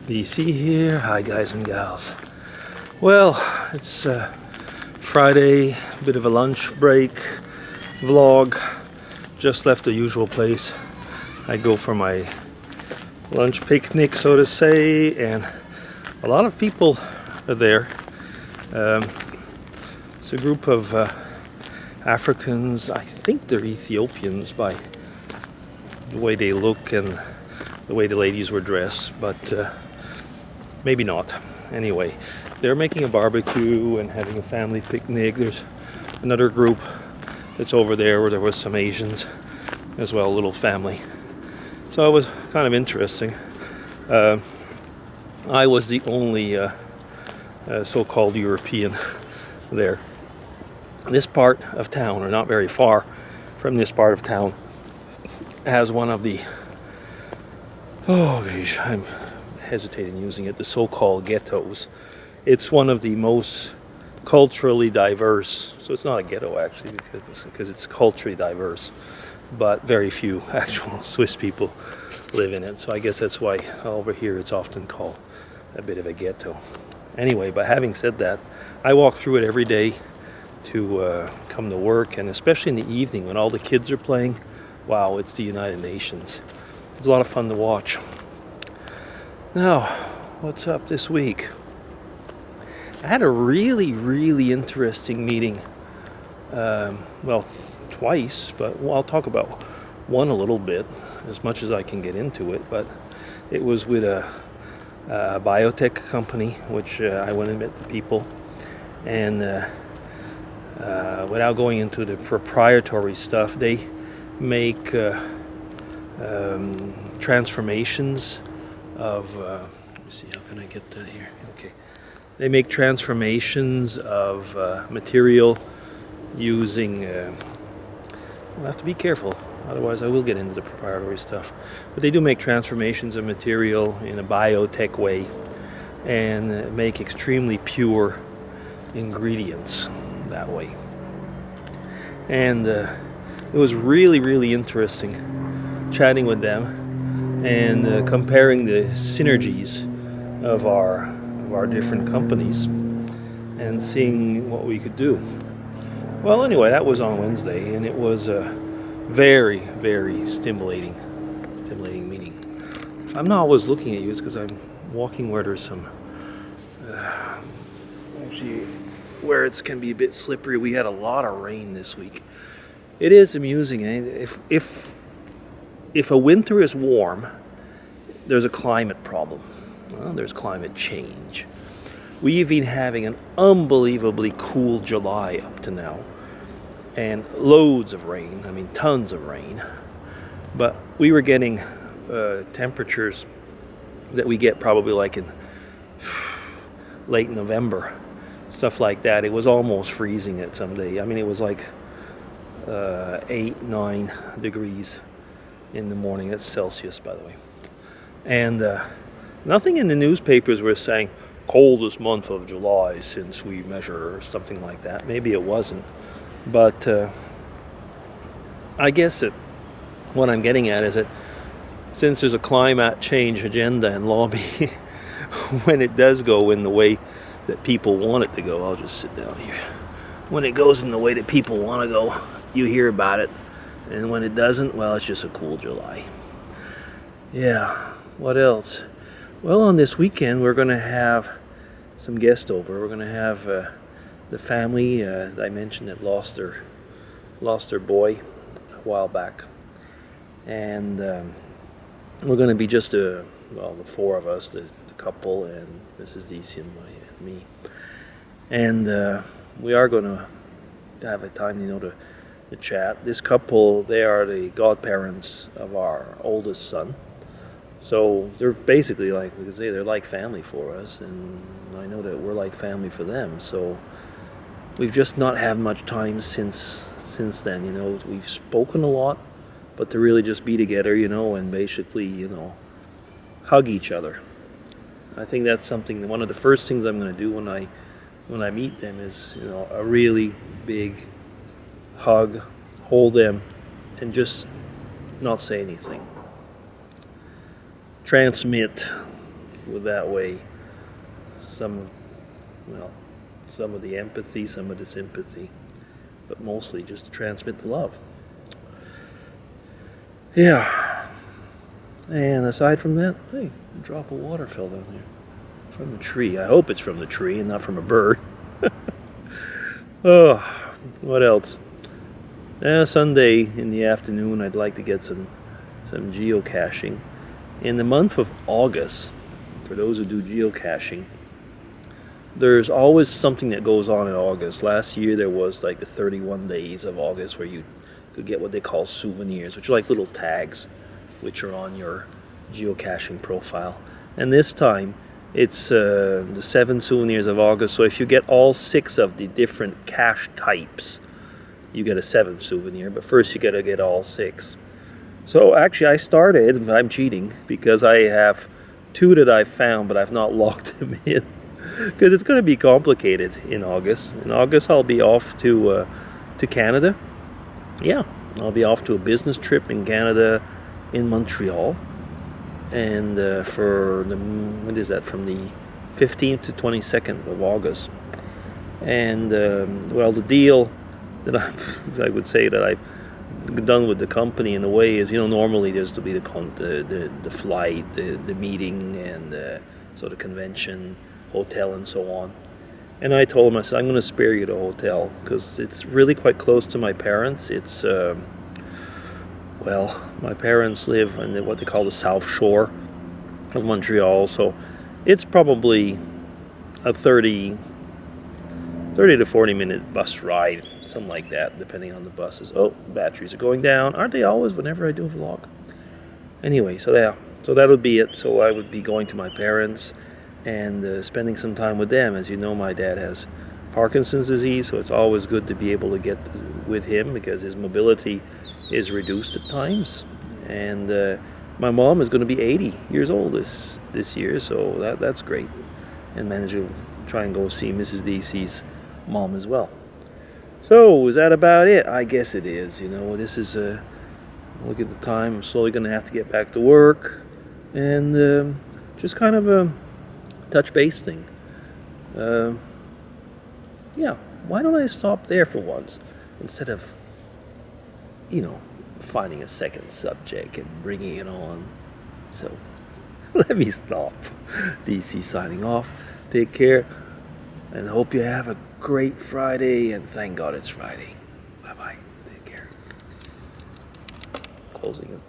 DC here. Hi guys and gals. Well, it's Friday, bit of a lunch break vlog. Just left the usual place. I go for my lunch picnic, so to say, and a lot of people are there. It's a group of Africans. I think they're Ethiopians by the way they look and the way the ladies were dressed, but maybe not. Anyway, they're making a barbecue and having a family picnic. There's another group that's over there where there was some Asians as well, a little family. So it was kind of interesting. I was the only so-called European there. This part of town, or not very far from this part of town, has one of the, oh geez, I'm hesitating using it, the so-called ghettos. It's one of the most culturally diverse, so it's not a ghetto actually because it's culturally diverse, but very few actual Swiss people live in it. So I guess that's why over here it's often called a bit of a ghetto. Anyway, but having said that, I walk through it every day to come to work, and especially in the evening when all the kids are playing. Wow, it's the United Nations. It's a lot of fun to watch. Now, what's up this week? I had a really interesting meeting. Well, twice, but I'll talk about one a little bit, as much as I can get into it. But it was with a biotech company, which I went and met the people. And without going into the proprietary stuff, they make transformations of let me see, how can I get that here? Okay, they make transformations of material using I'll have to be careful, otherwise I will get into the proprietary stuff, but they do make transformations of material in a biotech way and make extremely pure ingredients that way. And it was really interesting chatting with them and comparing the synergies of our different companies and seeing what we could do. Well, anyway, that was on Wednesday, and it was a very stimulating meeting. If I'm not always looking at you, it's because I'm walking where there's some actually where it can be a bit slippery. We had a lot of rain this week. It is amusing. If a winter is warm, there's a climate problem. Well, there's climate change. We've been having an unbelievably cool July up to now, and loads of rain. I mean, tons of rain. But we were getting temperatures that we get probably like in late November, stuff like that. It was almost freezing at some day. I mean, it was like 8-9 degrees in the morning. That's Celsius, by the way. And nothing in the newspapers was saying coldest month of July since we measure, or something like that. Maybe it wasn't, but I guess what I'm getting at is that since there's a climate change agenda and lobby, when it does go in the way that people want it to go, I'll just sit down here. When it goes in the way that people want to go, you hear about it. And when it doesn't, well, it's just a cool July. Yeah, what else? Well, on this weekend, we're going to have some guests over. We're going to have the family that I mentioned that lost their boy a while back. And we're going to be just the four of us, the couple and Mrs. DC and me. And we are going to have a time, to chat. This couple, they are the godparents of our oldest son. So they're basically like, we could say they're like family for us, and I know that we're like family for them. So we've just not had much time since then. We've spoken a lot, but to really just be together, and basically, hug each other. I think that's something. One of the first things I'm going to do when I meet them is, a really big hug, hold them, and just not say anything. Transmit with that way some, well, some of the empathy, some of the sympathy, but mostly just to transmit the love. Yeah. And aside from that, hey, a drop of water fell down there from a tree. I hope it's from the tree and not from a bird. Oh, what else? Sunday in the afternoon, I'd like to get some geocaching. In the month of August, for those who do geocaching, there's always something that goes on in August. Last year there was like the 31 days of August where you could get what they call souvenirs, which are like little tags which are on your geocaching profile. And this time it's the 7 souvenirs of August. So if you get all 6 of the different cache types, you get a 7th souvenir, but first you gotta get all 6. So actually I started, but I'm cheating because I have 2 that I've found, but I've not locked them in because it's going to be complicated in August. In August I'll be off to Canada. Yeah, I'll be off to a business trip in Canada, in Montreal, and for the, what is that, from the 15th to 22nd of August. And well, the deal that I would say that I've done with the company in a way is, normally there's to be the flight, the meeting, and so the convention, hotel, and so on. And I told him, I said, I'm going to spare you the hotel because it's really quite close to my parents. It's well, my parents live in what they call the South Shore of Montreal, so it's probably a 30 to 40 minute bus ride, something like that, depending on the buses. Oh, batteries are going down. Aren't they always whenever I do a vlog? Anyway, so that would be it. So I would be going to my parents and spending some time with them. As you know, my dad has Parkinson's disease, so it's always good to be able to get with him because his mobility is reduced at times. And my mom is going to be 80 years old this year, so that's great. And manage to try and go see Mrs. DC's mom as well. So is that about it? I guess it is. This is look at the time. I'm slowly going to have to get back to work, and just kind of a touch base thing. Yeah, why don't I stop there for once instead of finding a second subject and bringing it on? So let me stop. DC signing off. Take care, and hope you have a great Friday, and thank God it's Friday. Bye-bye. Take care. Closing it.